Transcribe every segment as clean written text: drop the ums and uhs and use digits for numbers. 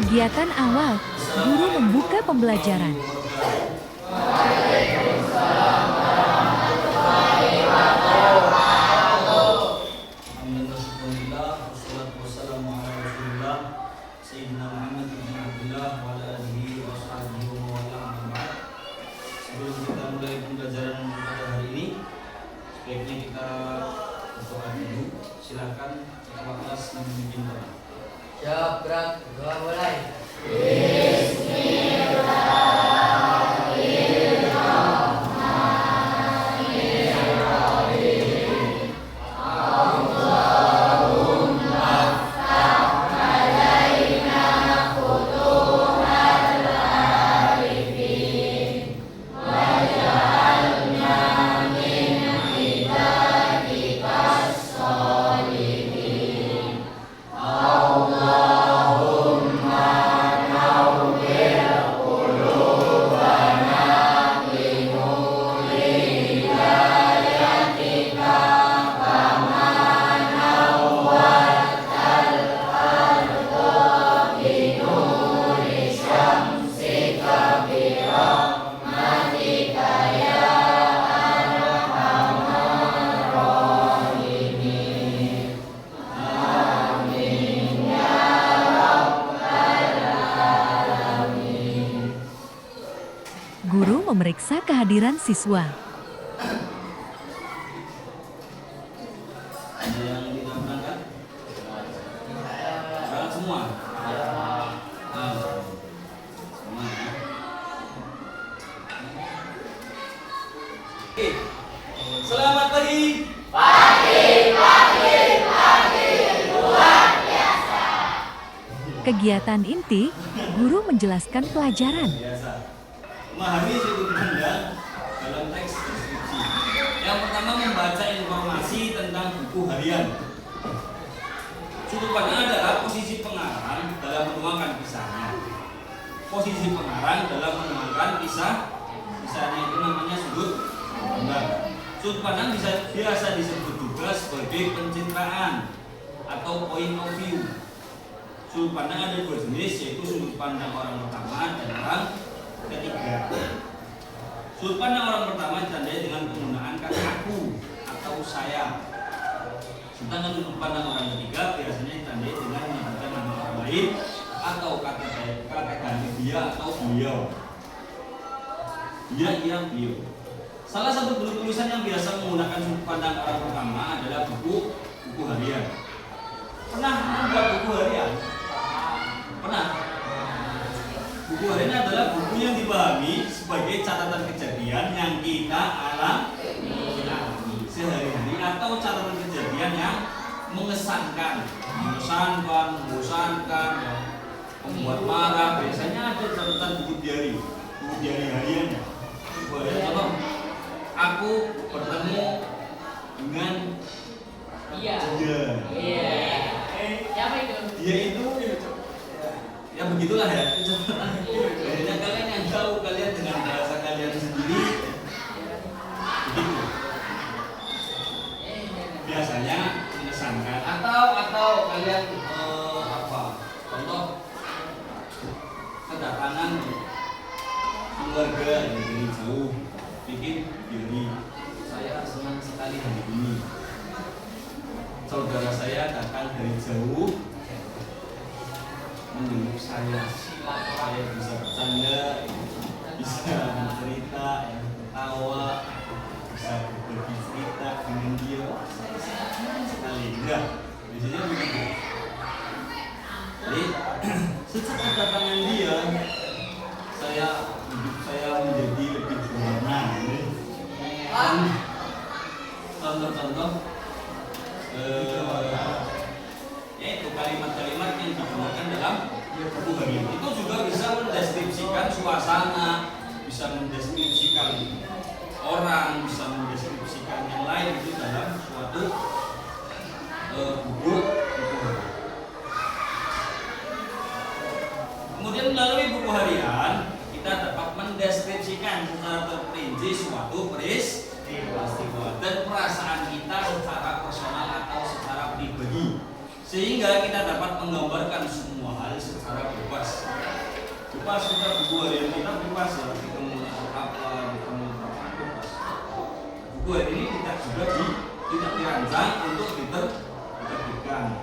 Kegiatan awal, guru membuka pembelajaran. Sebelum kita mulai pembelajaran pada hari ini, sebaiknya kita berdoa dulu. Silakan ketua kelas memimpin doa. Siap, gerak, doa mulai. Guru memeriksa kehadiran siswa. Ada yang tidak berangkat? Berangkat semua? Semua ya. Oke. Selamat pagi. Kegiatan inti, guru menjelaskan pelajaran. Biasa. Memahami sudut pandang dalam teks deskripsi. Yang pertama membaca informasi tentang buku harian. Sudut pandang adalah posisi pengarang dalam menuangkan kisahnya. Posisi pengarang dalam menuangkan kisahnya itu namanya sudut pandang. Sudut pandang biasa disebut juga sebagai pencitraan atau point of view. Sudut pandang ada dua jenis, yaitu sudut pandang orang pertama dan orang ketiga. Sudut pandang orang pertama ditandai dengan penggunaan kata aku atau saya. Sedangkan sudut pandang orang ketiga biasanya ditandai dengan menyebutkan nama orang lain atau kata ganti dia atau beliau. Dia, beliau. Salah satu bentuk tulisan yang biasa menggunakan sudut pandang orang pertama adalah buku harian. Pernah membuat buku harian? Pernah? Buku harian adalah buku yang dipahami sebagai catatan kejadian yang kita alami sehari-hari atau catatan kejadian yang mengesankan, membosankan, membuat marah. Biasanya ada catatan buku diari hariannya. Buku harian contoh, aku bertemu dengan dia. Siapa itu? Dia itu ya begitulah ya. Biasanya kalian yang tahu, kalian dengan bahasa kalian sendiri begitu. Biasanya mengesankan atau kalian contoh kedatangan keluarga dari jauh bikin diri saya senang sekali hari ini. Saudara saya datang dari jauh menjenguk saya bisa bercanda, bisa bercerita, ketawa, bisa berbagi cerita dengan dia. Senang sekali, enggak? Biasanya begitu. Jadi sejak kedatangan dia, hidup saya menjadi lebih berwarna. Contoh-contoh yaitu kalimat-kalimat yang digunakan dalam buku harian. Itu juga bisa mendeskripsikan suasana, bisa mendeskripsikan orang, bisa mendeskripsikan yang lain itu dalam suatu buku harian. Kemudian melalui buku harian kita dapat mendeskripsikan secara terperinci suatu peristiwa dan perasaan kita secara personal atau secara pribadi. sehingga kita dapat menggambarkan semua hal secara bebas. Bebas kita buku harian kita bebas ya, ketemu apa, ketemu apa bebas. Buku hari ini kita juga tidak dirancang untuk diterbitkan.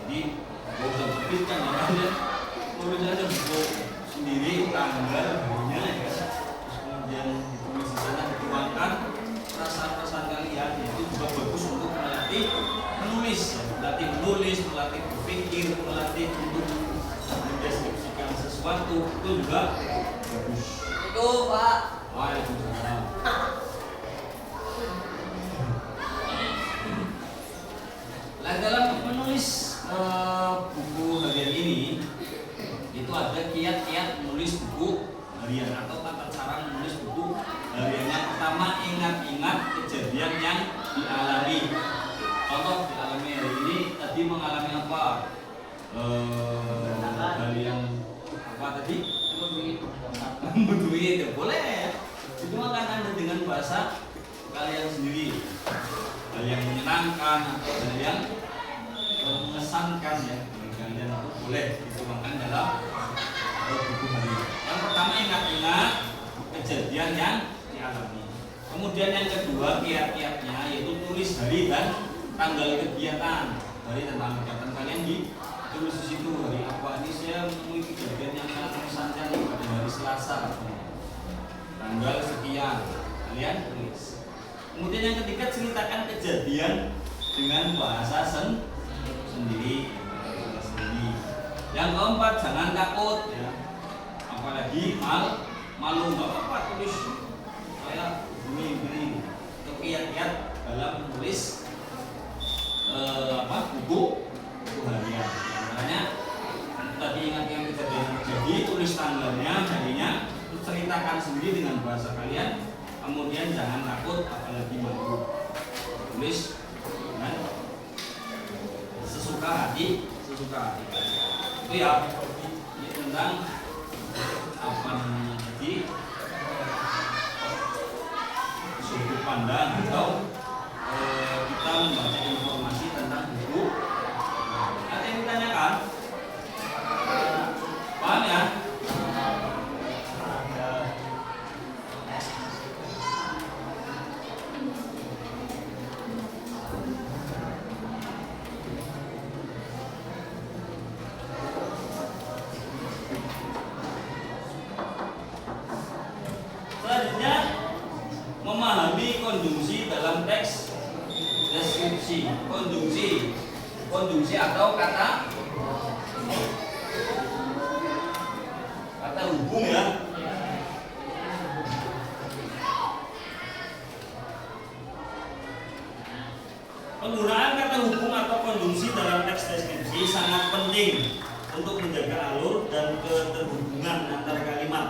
Jadi kalau sudah terbitkan ya kalian tulis aja buku sendiri tanggal harinya ya. Terus kemudian ditulis di sana, dituangkan perasaan-perasaan kalian. Itu juga bagus untuk melatih menulis, melatih berpikir, melatih untuk mendeskripsikan sesuatu. Itu juga bagus. Itu Pak. Waalaikumsalam. Nah, dalam menulis buku harian ini itu ada kiat-kiat menulis buku harian atau tata cara menulis buku harian. Yang pertama, ingat-ingat kejadian yang dialami. Contoh dialami hari ini, tadi mengalami apa? Hal yang apa tadi? Membutuhi itu boleh. Itu akan Anda dengan bahasa kalian sendiri. Hal yang menyenangkan atau hal yang mengesankan ya bagi kalian itu boleh dituangkan dalam buku harian. Yang pertama, ingat-ingat kejadian yang dialami. Kemudian yang kedua, kiat-kiatnya yaitu tulis hari dan tanggal kegiatan. Hari dan tanggal kegiatan kalian ditulis di situ. Hari apa ini saya menemui kejadian yang sangat mengesankan pada hari Selasa. Tanggal sekian kalian tulis. Kemudian yang ketiga, ceritakan kejadian dengan bahasa sendiri. Yang keempat, jangan takut ya. Apalagi malu, nggak apa-apa tulis saya begini. Itu kiat-kiat dalam menulis buku harian. Caranya tadi ingat yang kejadian terjadi, tulis tanggalnya, harinya, terus ceritakan sendiri dengan bahasa kalian. Kemudian jangan takut, apalagi malu. Tulis dengan sesuka hati kalian. Itu ya, ini tentang apa namanya tadi, sudut pandang atau kita membaca informasi tentang buku. Ada yang ditanyakan? Paham ya? Selanjutnya, memahami konjungsi dalam teks deskripsi. Konjungsi atau kata hubung ya. Penggunaan kata hubung atau konjungsi dalam teks deskripsi sangat penting untuk menjaga alur dan keterhubungan antar kalimat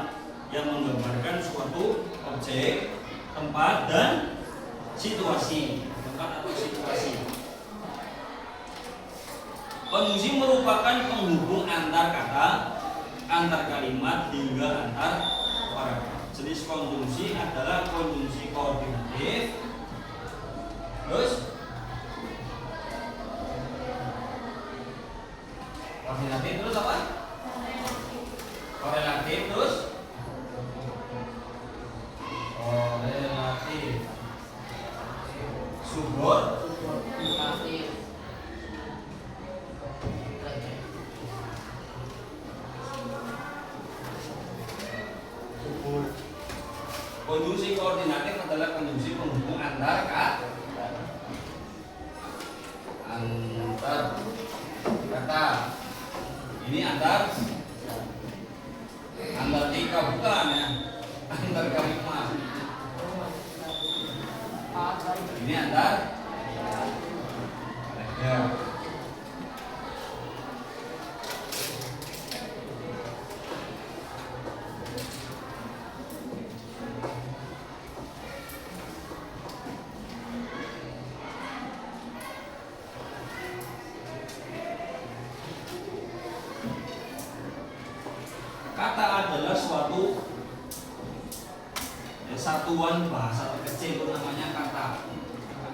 yang menggambarkan suatu objek, tempat, dan situasi. Konjungsi merupakan penghubung antar kata, antar kalimat, hingga antar paragraf. Jenis konjungsi adalah konjungsi koordinatif, terus apa? Korelatif, terus subordinatif. Konjungsi koordinatif adalah konjungsi penghubung antar kata. Ini antar tiga bukan ya, antar kalimat. Ini antar ya. Kata adalah suatu satuan bahasa terkecil, itu namanya kata.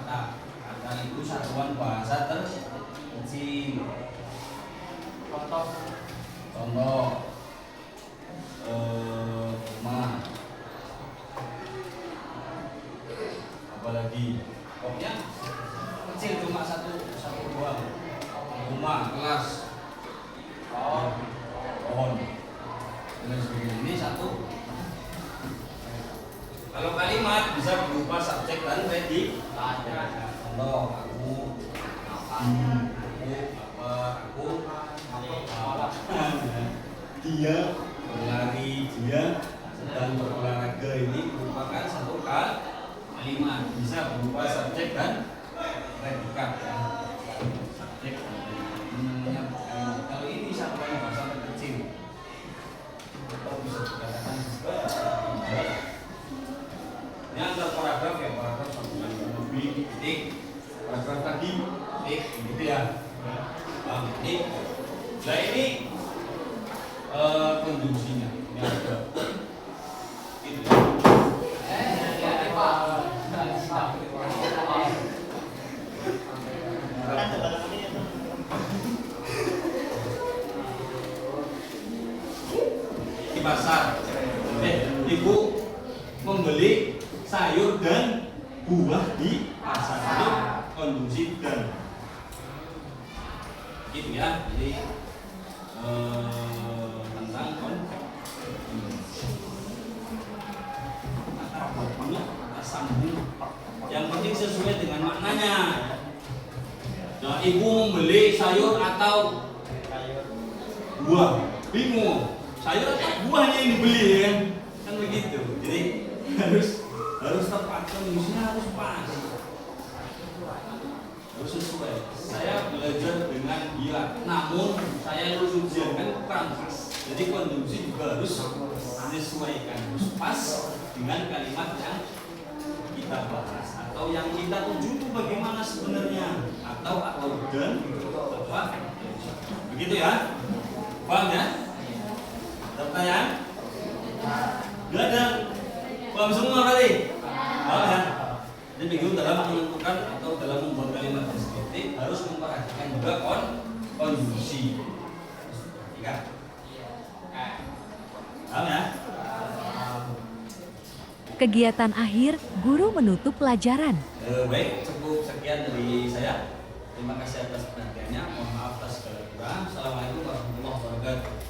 Kata itu satuan bahasa kecil. Contoh. Contoh rumah. Apalagi pokoknya kecil cuma satu doang. Rumah, kelas, pohon, dan sebagainya. Ini satu. Kalau kalimat bisa berupa subjek dan predikat. Contoh, aku dia berlari, dia sedang berolahraga. Ini merupakan satu kalimat, bisa berupa subjek dan predikat ya. Subjek dan predikat. Kalau ini sampai kecil atau bisa dikatakan juga ini antar paragraf ya, paragraf sambungan lebih titik, paragraf tadi titik gitu ya. Titik. Nah ini konjungsinya ini ada itu di pasar. Ibu membeli sayur dan buah di pasar, itu konjungsi dan gitu ya. Jadi tentang kata sambung yang penting sesuai dengan maknanya. Nah, ibu membeli sayur atau buah, bingung sayur atau buahnya yang dibeli kan begitu. Jadi harus tepat, konjungsinya harus pas, harus sesuai. Saya belajar dengan dia, namun saya lulus ujian kan kurang pas. Jadi konjungsi juga harus disesuaikan, harus pas dengan kalimat yang kita bahas atau yang kita tuju itu bagaimana sebenarnya, atau dan apa begitu ya. Paham ya? Ada pertanyaan? Nggak ada? Paham semua tadi? Paham ya? Jadi begitu dalam menentukan atau dalam membuat kalimat deskriptif harus memperhatikan juga konjungsi. Ya? Paham ya? Kegiatan akhir, guru menutup pelajaran. Baik, cukup sekian dari saya. Terima kasih atas perhatiannya. Mohon maaf atas segala kurang. Assalamualaikum warahmatullahi wabarakatuh.